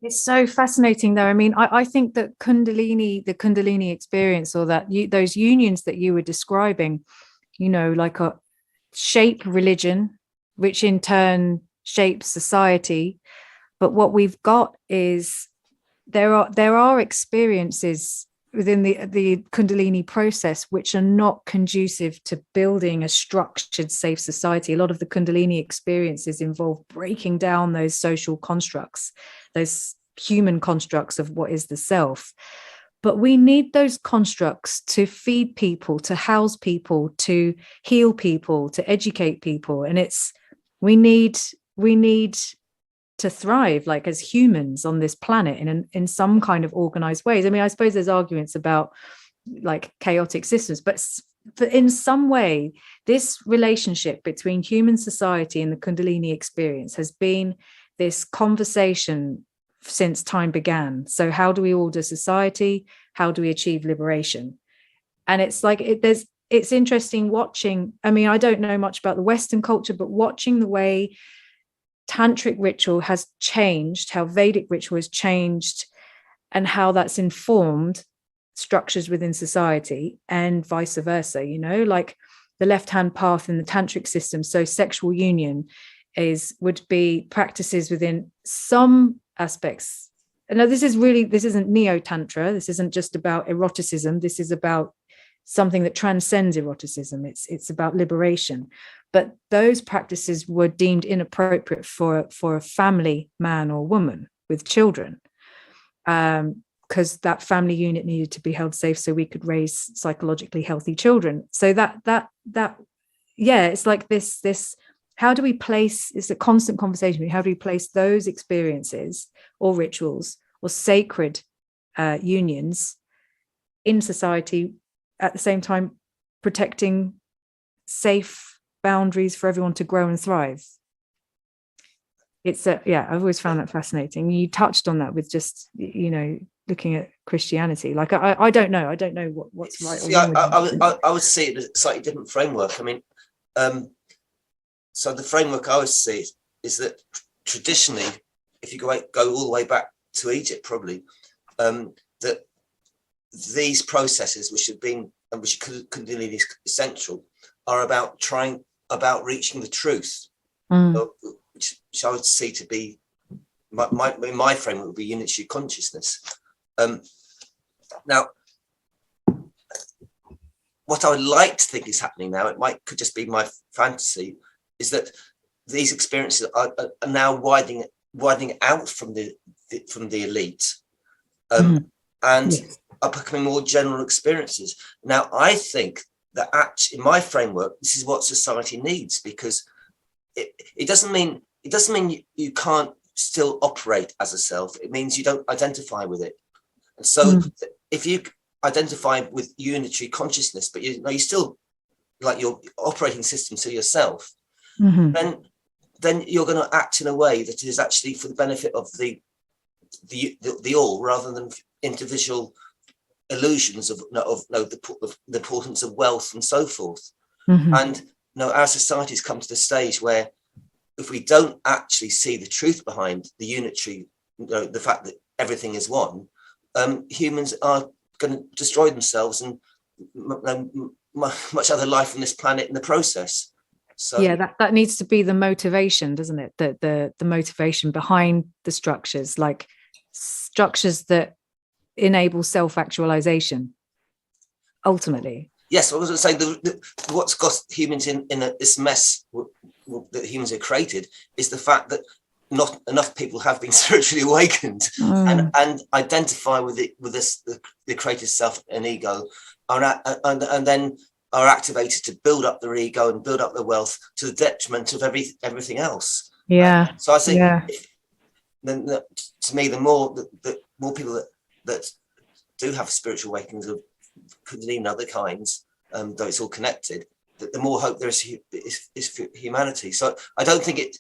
It's so fascinating, though. I mean, I think that the Kundalini experience, or those unions that you were describing, like a shape religion, which in turn shapes society. But what we've got is there are experiences within the Kundalini process which are not conducive to building a structured, safe society. A lot of the Kundalini experiences involve breaking down those social constructs, those human constructs of what is the self. But we need those constructs to feed people, to house people, to heal people, to educate people. And we need to thrive, like, as humans on this planet in some kind of organized ways. I mean, I suppose there's arguments about like chaotic systems, but in some way, this relationship between human society and the Kundalini experience has been this conversation since time began. So how do we order society? How do we achieve liberation? And it's like, it's interesting watching. I mean, I don't know much about the Western culture, but watching the way tantric ritual has changed, how Vedic ritual has changed, and how that's informed structures within society, and vice versa, like the left-hand path in the tantric system. So sexual union would be practices within some aspects. Now, this isn't neo-tantra. This isn't just about eroticism. This is about something that transcends eroticism. It's about liberation. But those practices were deemed inappropriate for a family man or woman with children, because that family unit needed to be held safe so we could raise psychologically healthy children. So it's like this. How do we place? It's a constant conversation. How do we place those experiences or rituals or sacred unions in society, at the same time protecting safe boundaries for everyone to grow and thrive? I've always found that fascinating. You touched on that with just looking at Christianity. Like I don't know what's right or wrong. I would see it as a slightly different framework. I mean, so the framework I would see is that traditionally, if you go all the way back to Egypt, probably, that these processes, which Kundalini is essential, are about reaching the truth, which I would see to be my framework would be unitary consciousness. Now, what I would like to think is happening now, could just be my fantasy, is that these experiences are now widening out from the elite, and are becoming more general experiences. Now, I think that in my framework, this is what society needs, because it doesn't mean you can't still operate as a self. It means you don't identify with it. And so if you identify with unitary consciousness, but you still like your operating system to yourself, then you're going to act in a way that is actually for the benefit of the all, rather than individual illusions of the importance of wealth and so forth. And our society's come to the stage where, if we don't actually see the truth behind the unitary, the fact that everything is one, humans are going to destroy themselves and much other life on this planet in the process. So that needs to be the motivation, doesn't it? The motivation behind the structures, like structures that enable self-actualization ultimately. Yes, I was going to say what's got humans in this mess that humans have created is the fact that not enough people have been spiritually awakened and identify with the creative self and ego, and then are activated to build up their ego and build up their wealth to the detriment of everything else. So I think to me, the more people that do have spiritual awakenings of Kundalini and other kinds, though it's all connected, the more hope there is for humanity. So I don't think it,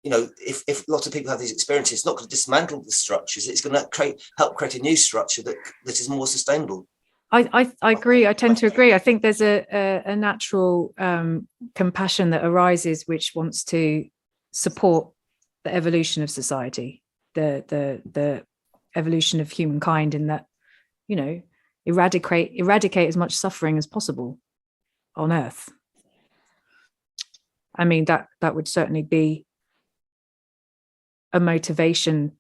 if lots of people have these experiences, it's not going to dismantle the structures. It's going to help create a new structure that is more sustainable. I agree. I tend to agree. I think there's a natural compassion that arises, which wants to support the evolution of society. the evolution of humankind, in that, you know, eradicate as much suffering as possible on earth. I mean, that would certainly be a motivation.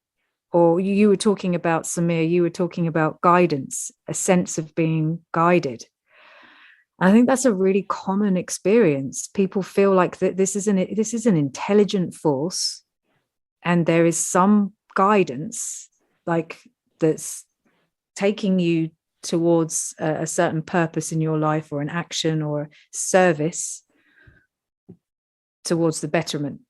Or you were talking about, Samir, you were talking about guidance, a sense of being guided. I think that's a really common experience. People feel like that this is an intelligent force, and there is some guidance, like, that's taking you towards a certain purpose in your life, or an action or service towards the betterment